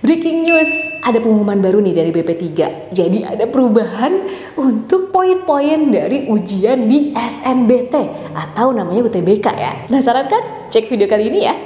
Breaking news, ada pengumuman baru nih dari BP3. Jadi ada perubahan untuk poin-poin dari ujian di SNBT atau namanya UTBK ya. Penasaran kan? Cek video kali ini ya.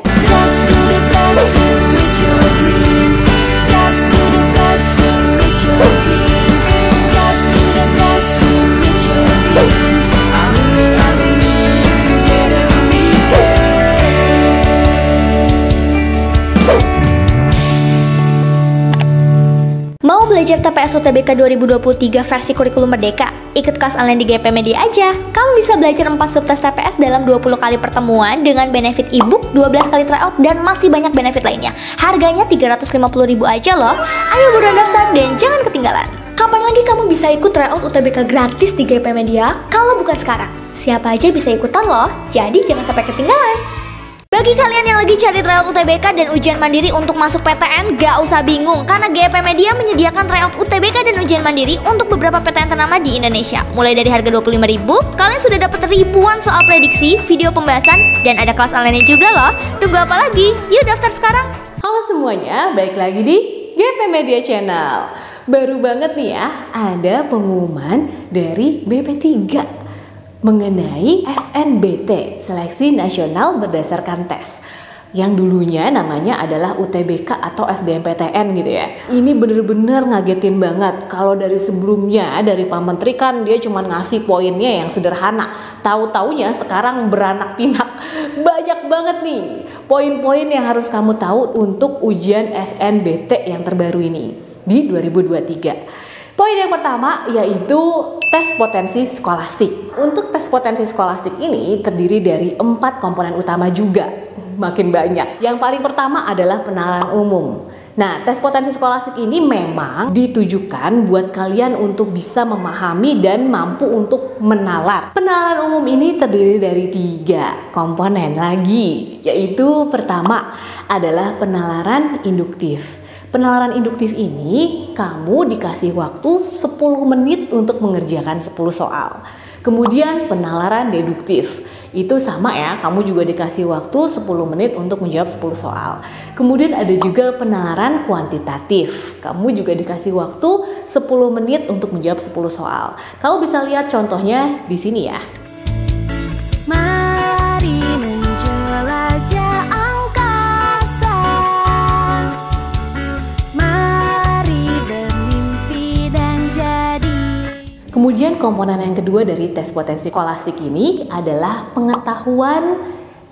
Mau belajar TPS UTBK 2023 versi kurikulum Merdeka? Ikut kelas online di GP Media aja. Kamu bisa belajar 4 subtes TPS dalam 20 kali pertemuan dengan benefit ebook, 12 kali tryout, dan masih banyak benefit lainnya. Harganya 350.000 aja loh. Ayo buruan daftar dan jangan ketinggalan. Kapan lagi kamu bisa ikut tryout UTBK gratis di GP Media kalau bukan sekarang? Siapa aja bisa ikutan loh, jadi jangan sampai ketinggalan. Bagi kalian yang lagi cari tryout UTBK dan ujian mandiri untuk masuk PTN, gak usah bingung karena GP Media menyediakan tryout UTBK dan ujian mandiri untuk beberapa PTN ternama di Indonesia. Mulai dari harga 25.000, kalian sudah dapat ribuan soal prediksi, video pembahasan, dan ada kelas online juga loh. Tunggu apa lagi? Yuk daftar sekarang. Halo semuanya, balik lagi di GP Media Channel. Baru banget nih ya, ada pengumuman dari BP3 mengenai SNBT, Seleksi Nasional Berdasarkan Tes, yang dulunya namanya adalah UTBK atau SBMPTN gitu ya. Ini bener-bener ngagetin banget. Kalau dari sebelumnya dari Pak Menteri kan dia cuma ngasih poinnya yang sederhana. Tahu-taunya sekarang beranak pinak. Banyak banget nih poin-poin yang harus kamu tahu untuk ujian SNBT yang terbaru ini di 2023. Poin yang pertama yaitu tes potensi skolastik. Untuk tes potensi skolastik ini terdiri dari 4 komponen utama juga. Makin banyak. Yang paling pertama adalah penalaran umum. Nah, tes potensi skolastik ini memang ditujukan buat kalian untuk bisa memahami dan mampu untuk menalar. Penalaran umum ini terdiri dari 3 komponen lagi, yaitu pertama adalah penalaran induktif. Penalaran induktif ini kamu dikasih waktu 10 menit untuk mengerjakan 10 soal. Kemudian penalaran deduktif. Itu sama ya, kamu juga dikasih waktu 10 menit untuk menjawab 10 soal. Kemudian ada juga penalaran kuantitatif. Kamu juga dikasih waktu 10 menit untuk menjawab 10 soal. Kamu bisa lihat contohnya di sini ya. Mari menjelajah angkasa. Mari bermimpi dan jadi. Kemudian komponen yang kedua dari tes potensi skolastik ini adalah pengetahuan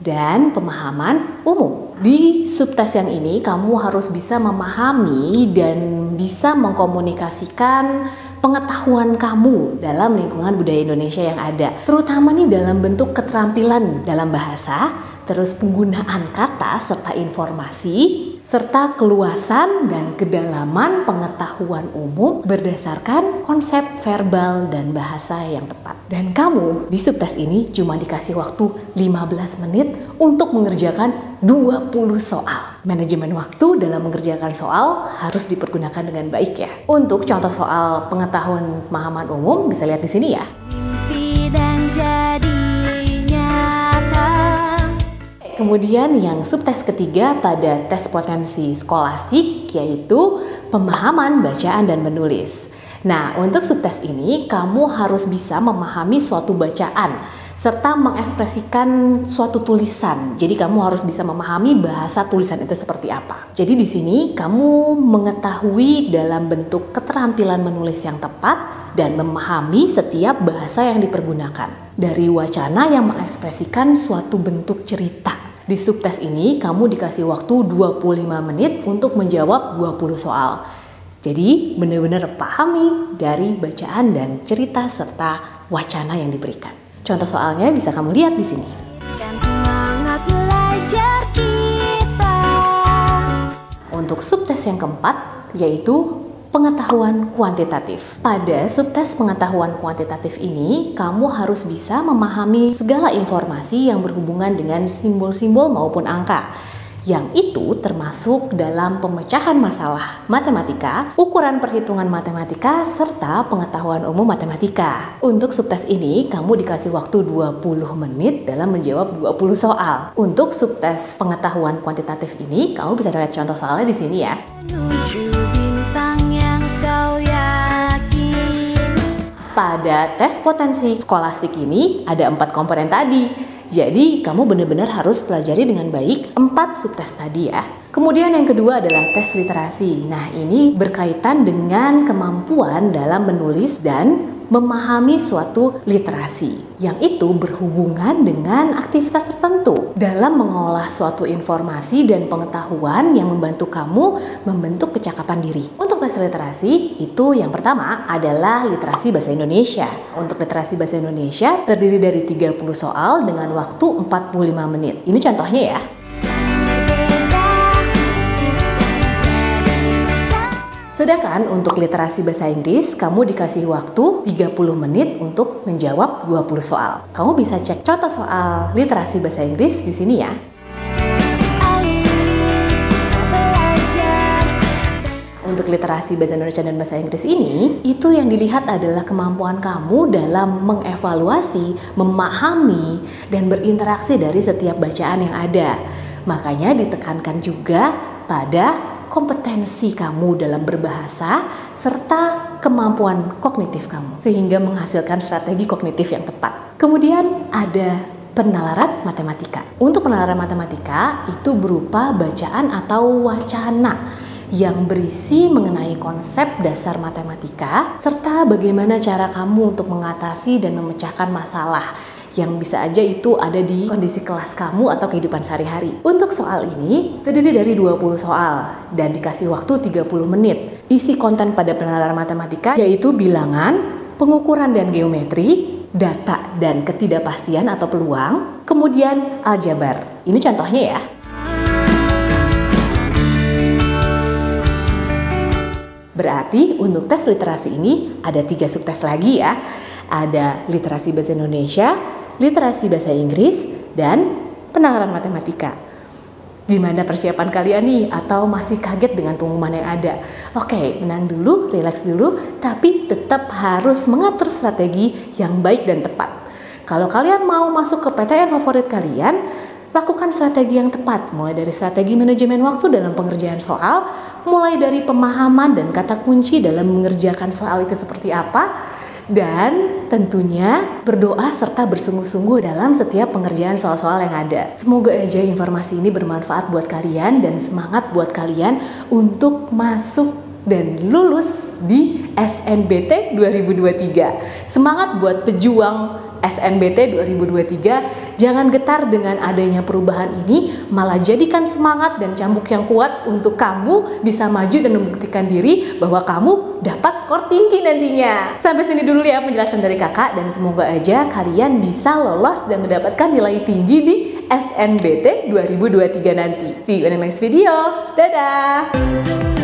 dan pemahaman umum. Di subtes yang ini kamu harus bisa memahami dan bisa mengkomunikasikan pengetahuan kamu dalam lingkungan budaya Indonesia yang ada. Terutama nih dalam bentuk keterampilan dalam bahasa, terus penggunaan kata serta informasi, serta keluasan dan kedalaman pengetahuan umum berdasarkan konsep verbal dan bahasa yang tepat. Dan kamu di subtes ini cuma dikasih waktu 15 menit untuk mengerjakan 20 soal. Manajemen waktu dalam mengerjakan soal harus dipergunakan dengan baik ya. Untuk contoh soal pengetahuan pemahaman umum bisa lihat di sini ya. Mimpi dan jadi nyata. Kemudian yang subtes ketiga pada tes potensi skolastik yaitu pemahaman bacaan dan menulis. Nah, untuk subtes ini kamu harus bisa memahami suatu bacaan serta mengekspresikan suatu tulisan. Jadi kamu harus bisa memahami bahasa tulisan itu seperti apa. Jadi di sini kamu mengetahui dalam bentuk keterampilan menulis yang tepat dan memahami setiap bahasa yang dipergunakan. Dari wacana yang mengekspresikan suatu bentuk cerita. Di subtes ini kamu dikasih waktu 25 menit untuk menjawab 20 soal. Jadi benar-benar pahami dari bacaan dan cerita serta wacana yang diberikan. Contoh soalnya bisa kamu lihat di sini. Kan semangat belajar kita. Untuk subtes yang keempat yaitu pengetahuan kuantitatif. Pada subtes pengetahuan kuantitatif ini, kamu harus bisa memahami segala informasi yang berhubungan dengan simbol-simbol maupun angka. yang itu termasuk dalam pemecahan masalah matematika, ukuran perhitungan matematika, serta pengetahuan umum matematika. Untuk subtes ini, kamu dikasih waktu 20 menit dalam menjawab 20 soal. Untuk subtes pengetahuan kuantitatif ini, kamu bisa lihat contoh soalnya di sini ya. Menuju bintang yang kau yakini. Pada tes potensi skolastik ini ada 4 komponen tadi. Jadi kamu benar-benar harus pelajari dengan baik 4 subtes tadi ya. Kemudian yang kedua adalah tes literasi. Nah, ini berkaitan dengan kemampuan dalam menulis dan memahami suatu literasi, yang itu berhubungan dengan aktivitas tertentu dalam mengolah suatu informasi dan pengetahuan yang membantu kamu membentuk kecakapan diri. Untuk tes literasi itu yang pertama adalah literasi bahasa Indonesia. Untuk literasi bahasa Indonesia terdiri dari 30 soal dengan waktu 45 menit. Ini contohnya ya. Sedangkan untuk literasi bahasa Inggris, kamu dikasih waktu 30 menit untuk menjawab 20 soal. Kamu bisa cek contoh soal literasi bahasa Inggris di sini ya. Untuk literasi bahasa Indonesia dan bahasa Inggris ini, itu yang dilihat adalah kemampuan kamu dalam mengevaluasi, memahami, dan berinteraksi dari setiap bacaan yang ada. Makanya ditekankan juga pada kompetensi kamu dalam berbahasa serta kemampuan kognitif kamu sehingga menghasilkan strategi kognitif yang tepat. Kemudian ada penalaran matematika. Untuk penalaran matematika itu berupa bacaan atau wacana yang berisi mengenai konsep dasar matematika serta bagaimana cara kamu untuk mengatasi dan memecahkan masalah yang bisa aja itu ada di kondisi kelas kamu atau kehidupan sehari-hari. Untuk soal ini terdiri dari 20 soal dan dikasih waktu 30 menit. Isi konten pada penalaran matematika yaitu bilangan, pengukuran dan geometri, data dan ketidakpastian atau peluang, kemudian aljabar. Ini contohnya ya. Berarti untuk tes literasi ini ada 3 subtes lagi ya. Ada literasi bahasa Indonesia, literasi bahasa Inggris, dan penalaran matematika. Gimana persiapan kalian nih? Atau masih kaget dengan pengumuman yang ada? Oke, tenang dulu, relax dulu, tapi tetap harus mengatur strategi yang baik dan tepat. Kalau kalian mau masuk ke PTN favorit kalian, lakukan strategi yang tepat, mulai dari strategi manajemen waktu dalam pengerjaan soal, mulai dari pemahaman dan kata kunci dalam mengerjakan soal itu seperti apa, dan tentunya berdoa serta bersungguh-sungguh dalam setiap pengerjaan soal-soal yang ada. Semoga aja informasi ini bermanfaat buat kalian dan semangat buat kalian untuk masuk dan lulus di SNBT 2023. Semangat buat pejuang SNBT 2023, jangan getar dengan adanya perubahan ini, malah jadikan semangat dan cambuk yang kuat untuk kamu bisa maju dan membuktikan diri bahwa kamu dapat skor tinggi nantinya. Sampai sini dulu ya penjelasan dari kakak, dan semoga aja kalian bisa lolos dan mendapatkan nilai tinggi di SNBT 2023 nanti. See you in the next video. Dadah!